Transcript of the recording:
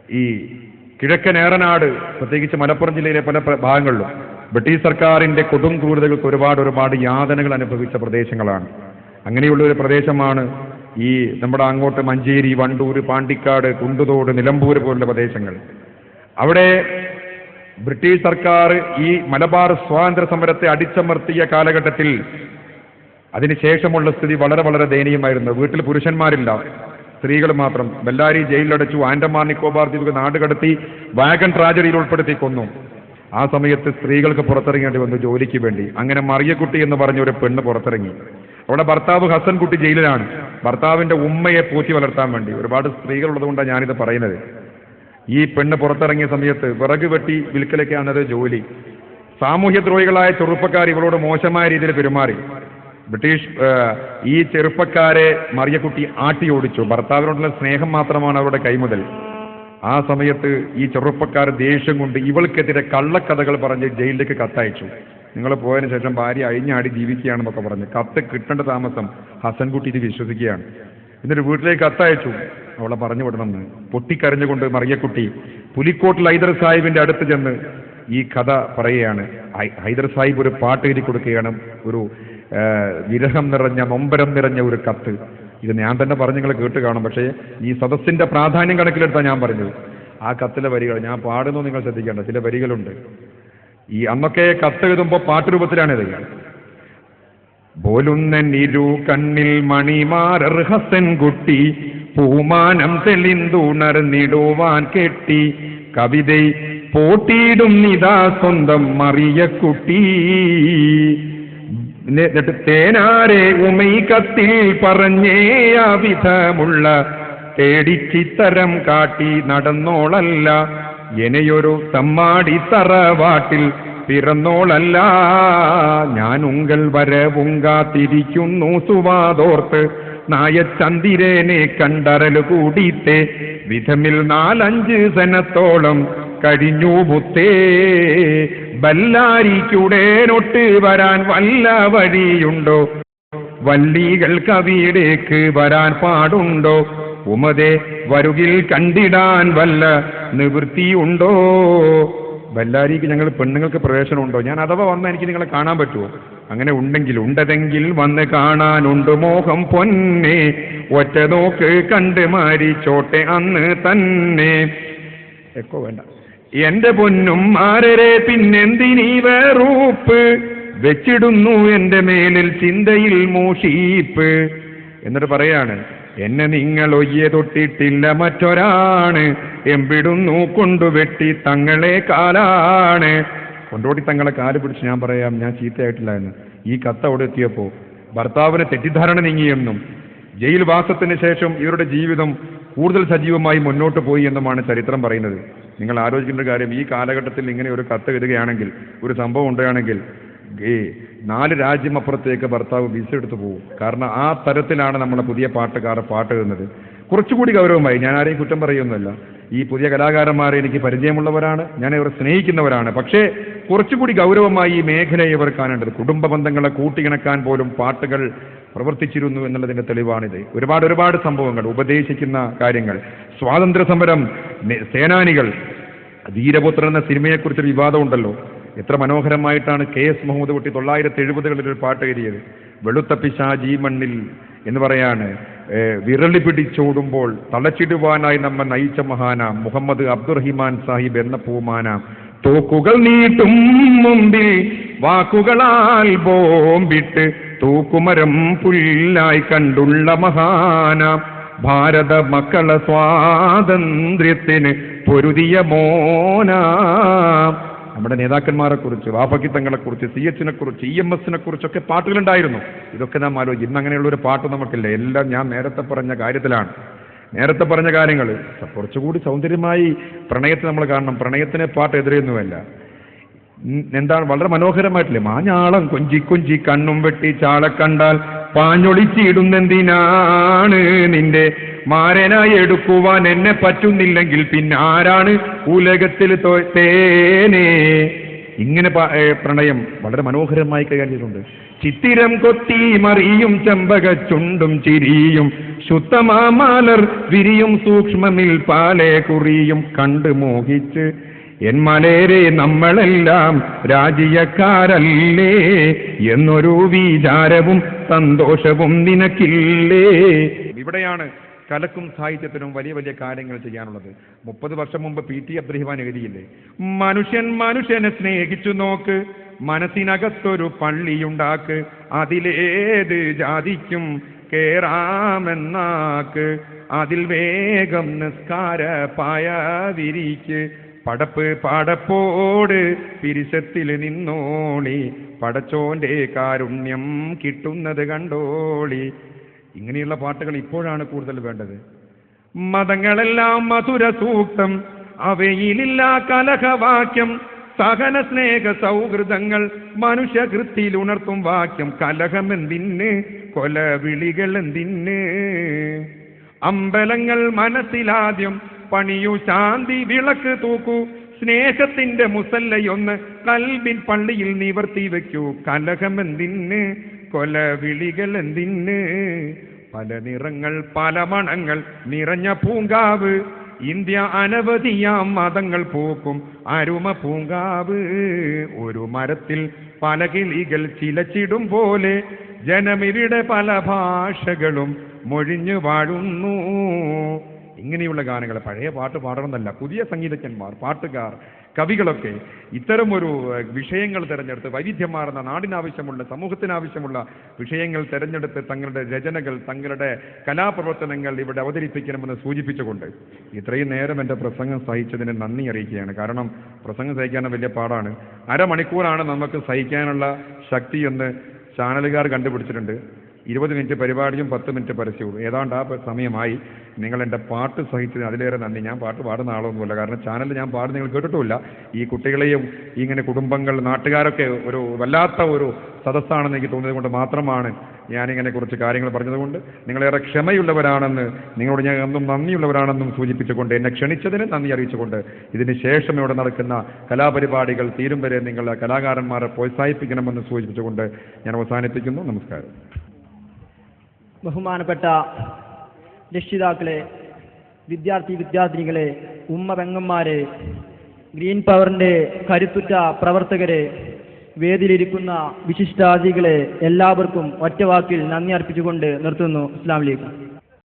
ഈ കിഴക്കൻ ഏറനാട്, പ്രത്യേകിച്ച് മലപ്പുറം ജില്ലയിലെ പല ഭാഗങ്ങളിലും ബ്രിട്ടീഷ് സർക്കാരിന്റെ കൊടും ക്രൂരതകൾക്ക് ഒരുപാട് യാതനകൾ അനുഭവിച്ച പ്രദേശങ്ങളാണ്. അങ്ങനെയുള്ള ഒരു പ്രദേശമാണ് ഈ നമ്മുടെ അങ്ങോട്ട് മഞ്ചേരി, വണ്ടൂർ, പാണ്ടിക്കാട്, കുണ്ടുതോട്, നിലമ്പൂർ പോലുള്ള പ്രദേശങ്ങൾ. അവിടെ ബ്രിട്ടീഷ് സർക്കാർ ഈ മലബാർ സ്വാതന്ത്ര്യ സമരത്തെ അടിച്ചമർത്തിയ കാലഘട്ടത്തിൽ അതിനുശേഷമുള്ള സ്ഥിതി വളരെ ദയനീയമായിരുന്നു. വീട്ടിൽ പുരുഷന്മാരില്ല, സ്ത്രീകൾ മാത്രം. ബെല്ലാരി ജയിലിലടച്ചു, ആൻഡമാൻ നിക്കോബാർ ദ്വീപ് നാടുകടത്തി വാഗൺ ട്രാജഡിയിൽ ഉൾപ്പെടുത്തി കൊന്നു. ആ സമയത്ത് സ്ത്രീകൾക്ക് പുറത്തിറങ്ങേണ്ടി വന്നു ജോലിക്ക് വേണ്ടി. അങ്ങനെ മറിയക്കുട്ടി എന്ന് പറഞ്ഞ ഒരു പെണ്ണ് പുറത്തിറങ്ങി. അവിടെ ഭർത്താവ് ഹസൻകുട്ടി ജയിലിലാണ്, ഭർത്താവിന്റെ ഉമ്മയെ പോറ്റി വളർത്താൻ വേണ്ടി. ഒരുപാട് സ്ത്രീകൾ ഉള്ളതുകൊണ്ടാണ് ഞാനിത് പറയുന്നത്. ഈ പെണ്ണ് പുറത്തിറങ്ങിയ സമയത്ത് വിറക് വെട്ടി വിൽക്കലൊക്കെയാണത് ജോലി. സാമൂഹ്യദ്രോഹികളായ ചെറുപ്പക്കാർ ഇവളോട് മോശമായ രീതിയിൽ പെരുമാറി. ബ്രിട്ടീഷ് ഈ ചെറുപ്പക്കാരെ മറിയക്കുട്ടി ആട്ടി ഓടിച്ചു. ഭർത്താവിനോടുള്ള സ്നേഹം മാത്രമാണ് അവരുടെ കൈമുതൽ. ആ സമയത്ത് ഈ ചെറുപ്പക്കാർ ദേഷ്യം കൊണ്ട് ഇവൾക്കെതിരെ കള്ളക്കഥകൾ പറഞ്ഞ് ജയിലിലേക്ക് കത്തയച്ചു. നിങ്ങൾ പോയതിനു ശേഷം ഭാര്യ അഴിഞ്ഞാടി ജീവിക്കുകയാണെന്നൊക്കെ പറഞ്ഞ് കത്ത് കിട്ടേണ്ട താമസം ഹസൻകുട്ടി ഇത് വിശ്വസിക്കുകയാണ്. എന്നിട്ട് വീട്ടിലേക്ക് കത്തയച്ചു, അവളെ പറഞ്ഞു വിടണമെന്ന്. പൊട്ടിക്കരഞ്ഞുകൊണ്ട് മറിയക്കുട്ടി പുലിക്കോട്ടിൽ ഹൈദർ സാഹിബിന്റെ അടുത്ത് ചെന്ന് ഈ കഥ പറയുകയാണ്. ഹൈദർ സാഹിബ് ഒരു പാട്ട് എഴുതി കൊടുക്കുകയാണ്, ഒരു വിരഹം നിറഞ്ഞ നൊമ്പരം നിറഞ്ഞ ഒരു കത്ത്. ഇത് ഞാൻ തന്നെ പറഞ്ഞ് നിങ്ങൾ കേട്ട് കാണും, പക്ഷേ ഈ സദസ്സിന്റെ പ്രാധാന്യം കണക്കിലെടുത്താണ് ഞാൻ പറഞ്ഞത്. ആ കത്തിലെ വരികൾ ഞാൻ പാടുന്നു, നിങ്ങൾ ശ്രദ്ധിക്കേണ്ട ചില വരികളുണ്ട്. ഈ അന്നൊക്കെ കത്ത് എഴുതുമ്പോൾ പാട്ടുരൂപത്തിലാണിത്. പോലുന്നിരു കണ്ണിൽ മണിമാരർ ഹസൻകുട്ടി പൂമാനം തെളിന്തുണർന്നിടുവാൻ കെട്ടി കവിത പോട്ടിയിടും നിതാ സ്വന്തം മറിയക്കുട്ടി. തേനാരെ ഉമൈ കത്തിൽ പറഞ്ഞേ ആ വിധമുള്ള തേടിച്ചിത്തരം കാട്ടി നടന്നോളല്ല, എനയൊരു തമ്മാടി തറവാട്ടിൽ പിറന്നോളല്ല. ഞാൻ ഉങ്കൾ വരവുങ്കാത്തിരിക്കുന്നു സുവാതോർത്ത് നായച്ചന്തിരനെ കണ്ടറൽ കൂടിത്തെ വിധമിൽ 4-5 സനത്തോളം കഴിഞ്ഞു മുത്തേ. ബല്ലാരിക്കുടേനൊട്ട് വരാൻ വല്ല വഴിയുണ്ടോ? വല്ലികൾ കവിയിടേക്ക് വരാൻ പാടുണ്ടോ? ഉമതെ വരുകിൽ കണ്ടിടാൻ വല്ല നിവൃത്തിയുണ്ടോ? ബല്ലാരിക്ക് ഞങ്ങൾ പെണ്ണുങ്ങൾക്ക് പ്രവേശനമുണ്ടോ? ഞാൻ അഥവാ വന്നാൽ എനിക്ക് നിങ്ങളെ കാണാൻ പറ്റുമോ? അങ്ങനെ ഉണ്ടെങ്കിൽ വന്ന് കാണാനുണ്ട് മോഹം പൊന്നെ, ഒറ്റ നോക്ക് കണ്ട് മാരിച്ചോട്ടെ അന്ന് തന്നെ. എക്കോ വേണ്ട. എന്റെ പൊന്നും ആരരെ പിന്നെന്തിനീ വേറൂപ്പ് വെച്ചിടുന്നു എന്റെ മേലിൽ ചിന്തയിൽ മൂഷീപ്പ്. എന്നിട്ട് പറയാണ്, എന്നെ നിങ്ങൾ ഒയ്യെ തൊട്ടിട്ടില്ല മറ്റൊരാണ്, എമ്പിടുന്നു കൊണ്ടുവെട്ടി തങ്ങളെ കാലാണ്. കൊണ്ടോട്ടി തങ്ങളെ കാല് പിടിച്ച് ഞാൻ പറയാം, ഞാൻ ചീത്തയായിട്ടില്ല എന്ന്. ഈ കത്ത് അവിടെ എത്തിയപ്പോൾ ഭർത്താവിന് തെറ്റിദ്ധാരണ നീങ്ങിയെന്നും ജയിൽ വാസത്തിന് ശേഷം ഇവരുടെ ജീവിതം കൂടുതൽ സജീവമായി മുന്നോട്ട് പോയി എന്നുമാണ് ചരിത്രം പറയുന്നത്. നിങ്ങൾ ആലോചിക്കേണ്ട കാര്യം, ഈ കാലഘട്ടത്തിൽ ഇങ്ങനെ ഒരു കത്ത് എഴുതുകയാണെങ്കിൽ, ഒരു സംഭവം ഉണ്ടാണെങ്കിൽ 4 രാജ്യം അപ്പുറത്തേക്ക് ഭർത്താവ് വിസ എടുത്തു പോകും. കാരണം ആ തരത്തിലാണ് നമ്മളെ പുതിയ പാട്ടുകാർ പാട്ട് എഴുതുന്നത്. കുറച്ചുകൂടി ഗൗരവമായി, ഞാൻ ആരെയും കുറ്റം പറയുന്നതല്ല, ഈ പുതിയ കലാകാരന്മാരെ എനിക്ക് പരിചയമുള്ളവരാണ്, ഞാൻ ഇവരെ സ്നേഹിക്കുന്നവരാണ്. പക്ഷേ കുറച്ചുകൂടി ഗൗരവമായി ഈ മേഖലയെ ഇവർ കാണേണ്ടത്. കുടുംബ ബന്ധങ്ങളെ കൂട്ടിയിണക്കാൻ പോലും പാട്ടുകൾ പ്രവർത്തിച്ചിരുന്നു എന്നുള്ളതിന്റെ തെളിവാണിത്. ഒരുപാട് സംഭവങ്ങൾ, ഉപദേശിക്കുന്ന കാര്യങ്ങൾ, സ്വാതന്ത്ര്യ സമരം സേനാനികൾ. വീരപുത്രൻ എന്ന സിനിമയെക്കുറിച്ചൊരു വിവാദം ഉണ്ടല്ലോ. എത്ര മനോഹരമായിട്ടാണ് KS മുഹമ്മദ് കുട്ടി 1970-കളിൽ ഒരു പാട്ട് എഴുതിയത്. വെളുത്ത പിശാചി മണ്ണിൽ എന്ന് പറയാണ്, വിരളി പിടിച്ചോടുമ്പോൾ തളച്ചിടുവാനായി നമ്മെ നയിച്ച മഹാന മുഹമ്മദ് അബ്ദുറഹിമാൻ സാഹിബ് എന്ന പൂമാന. തോക്കുകൾ നീട്ടും മുമ്പിൽ വാക്കുകളാൽ ബോംബിട്ട് തൂക്കുമരം പുല്ലായി കണ്ടുള്ള മഹാന. ഭാരത മക്കള സ്വാതന്ത്ര്യത്തിന് പൊരുതിയ മോന. നമ്മുടെ നേതാക്കന്മാരെ കുറിച്ച്, വാപ്പക്കി തങ്ങളെ കുറിച്ച്, CH-നെ കുറിച്ച്, EMS-നെ കുറിച്ചൊക്കെ പാട്ടുകളുണ്ടായിരുന്നു. ഇതൊക്കെ നാം ആലോചിക്കും. ഇന്ന് അങ്ങനെയുള്ള ഒരു പാട്ട് നമുക്കില്ല. എല്ലാം ഞാൻ നേരത്തെ പറഞ്ഞ കാര്യത്തിലാണ്. നേരത്തെ പറഞ്ഞ കാര്യങ്ങൾ കുറച്ചുകൂടി സൗന്ദര്യമായി പ്രണയത്തെ നമ്മൾ കാണണം. പ്രണയത്തിനെ പാട്ട് എതിരെയൊന്നുമല്ല. എന്താണ് വളരെ മനോഹരമായിട്ടില്ലേ? മാഞ്ഞാളം കൊഞ്ചി കൊഞ്ചി കണ്ണും വെട്ടി ചാള കണ്ടാൽ പാഞ്ഞൊളിച്ചിടുന്നെന്തിനാണ്? നിന്റെ മാരനായി എടുക്കുവാൻ എന്നെ പറ്റുന്നില്ലെങ്കിൽ പിന്നെ ആരാണ് ഉലകത്തിൽ തേനേ? ഇങ്ങനെ പ്രണയം വളരെ മനോഹരമായി കൈകാര്യം ചെയ്തിട്ടുണ്ട്. ചിത്തിരം കൊത്തി മറിയും ചെമ്പകച്ചുണ്ടും ചിരിയും ശുദ്ധമാമലർ വിരിയും സൂക്ഷ്മമിൽ പാലെ കുറിയും കണ്ട് മോഹിച്ച് എൻ മലേരെ നമ്മളെല്ലാം രാജ്യക്കാരല്ലേ എന്നൊരു വിചാരവും സന്തോഷവും നിനക്കില്ലേ. ഇവിടെയാണ് കലക്കും സാഹിത്യത്തിനും വലിയ വലിയ കാര്യങ്ങൾ ചെയ്യാനുള്ളത്. 30 വർഷം മുമ്പ് PT അബ്ദുറഹിമാൻ എഴുതിയില്ലേ, മനുഷ്യൻ മനുഷ്യനെ സ്നേഹിച്ചു നോക്ക്, മനസ്സിനകത്തൊരു പള്ളിയുണ്ടാക്ക്, അതിലേത് ജാതിക്കും കേറാമെന്നാക്ക്, അതിൽ വേഗം നിസ്കാര പായ വിരിക്ക്, പടപ്പ് പാടപ്പോട് പിരിശത്തിൽ നിന്നോളി, പടച്ചോന്റെ കാരുണ്യം കിട്ടുന്നത് കണ്ടോളി. ഇങ്ങനെയുള്ള പാട്ടുകൾ ഇപ്പോഴാണ് കൂടുതൽ വേണ്ടത്. മതങ്ങളെല്ലാം മധുര സൂക്തം, അവയിലില്ല കലഹവാക്യം, സഹന സ്നേഹ സൗഹൃദങ്ങൾ മനുഷ്യകൃത്തിൽ ഉണർത്തും വാക്യം. കലഹമെന്തിന്, കൊലവിളികൾ എന്തിന്, അമ്പലങ്ങൾ മനസ്സിലാദ്യം പണിയൂ, ശാന്തി വിളക്ക് തൂക്കൂ, സ്നേഹത്തിന്റെ മുസല്ലയൊന്ന് കൽബിൻ പള്ളിയിൽ നിവർത്തി വയ്ക്കൂ. കലഹമെന്തിന്, കൊലവിളികൾ എന്തിന്, പല നിറങ്ങൾ പല മണങ്ങൾ നിറഞ്ഞ പൂങ്കാവ്, ഇന്ത്യ അനവധിയാം മതങ്ങൾ പൂക്കും അരുമ പൂങ്കാവ്. ഒരു മരത്തിൽ പല കിളികൾ ചിലച്ചിടും പോലെ ജനമിവിടെ പല ഭാഷകളും മൊഴിഞ്ഞു വാഴുന്നു. ഇങ്ങനെയുള്ള ഗാനങ്ങൾ, പഴയ പാട്ട് പാടണമെന്നല്ല, പുതിയ സംഗീതജ്ഞന്മാർ, പാട്ടുകാർ, കവികളൊക്കെ ഇത്തരം ഒരു വിഷയങ്ങൾ തിരഞ്ഞെടുത്ത്, വൈവിധ്യമാർന്ന നാടിനാവശ്യമുള്ള സമൂഹത്തിനാവശ്യമുള്ള വിഷയങ്ങൾ തിരഞ്ഞെടുത്ത് തങ്ങളുടെ രചനകൾ, തങ്ങളുടെ കലാപ്രവർത്തനങ്ങൾ ഇവിടെ അവതരിപ്പിക്കണമെന്ന് സൂചിപ്പിച്ചുകൊണ്ട് ഇത്രയും നേരം എൻ്റെ പ്രസംഗം സഹിച്ചതിന് നന്ദി അറിയിക്കുകയാണ്. കാരണം പ്രസംഗം സഹിക്കാൻ വലിയ പാടാണ്. അരമണിക്കൂറാണ് നമുക്ക് സഹിക്കാനുള്ള ശക്തിയെന്ന് ചാനലുകാർ കണ്ടുപിടിച്ചിട്ടുണ്ട്. 20 മിനിറ്റ് പരിപാടിയും 10 മിനിറ്റ് പരസ്യവും ഏതാണ്ട് ആ സമയമായി. നിങ്ങൾ എൻ്റെ പാട്ട് സഹിച്ചതിന് അതിലേറെ നന്ദി. ഞാൻ പാട്ട് പാടുന്ന ആളൊന്നുമല്ല, കാരണം ചാനലിൽ ഞാൻ പാടുന്ന നിങ്ങൾ കേട്ടിട്ടുമില്ല. ഈ കുട്ടികളെയും ഇങ്ങനെ കുടുംബങ്ങൾ, നാട്ടുകാരൊക്കെ ഒരു വല്ലാത്ത ഒരു സദസ്സാണെന്ന് എനിക്ക് തോന്നിയത് കൊണ്ട് മാത്രമാണ് ഞാനിങ്ങനെ കുറച്ച് കാര്യങ്ങൾ പറഞ്ഞതുകൊണ്ട് നിങ്ങളേറെ ക്ഷമയുള്ളവരാണെന്ന്, നിങ്ങളോട് ഞാൻ എന്നും നന്ദിയുള്ളവരാണെന്നും സൂചിപ്പിച്ചുകൊണ്ട് എന്നെ ക്ഷണിച്ചതിന് നന്ദി അറിയിച്ചുകൊണ്ട് ഇതിന് ശേഷം ഇവിടെ നടക്കുന്ന കലാപരിപാടികൾ തീരും വരെ നിങ്ങൾ കലാകാരന്മാരെ പ്രോത്സാഹിപ്പിക്കണമെന്ന് സൂചിപ്പിച്ചുകൊണ്ട് ഞാൻ അവസാനിപ്പിക്കുന്നു. നമസ്കാരം. ബഹുമാനപ്പെട്ട രക്ഷിതാക്കളെ, വിദ്യാർത്ഥിനികളെ, ഉമ്മ പെങ്ങന്മാരെ, ഗ്രീൻ പവറിൻ്റെ കരുത്തുറ്റ പ്രവർത്തകരെ, വേദിയിലിരിക്കുന്ന വിശിഷ്ടാതിഥികളെ, എല്ലാവർക്കും ഒറ്റവാക്കിൽ നന്ദി അർപ്പിച്ചുകൊണ്ട് നിർത്തുന്നു. അസ്സലാമു അലൈക്കും.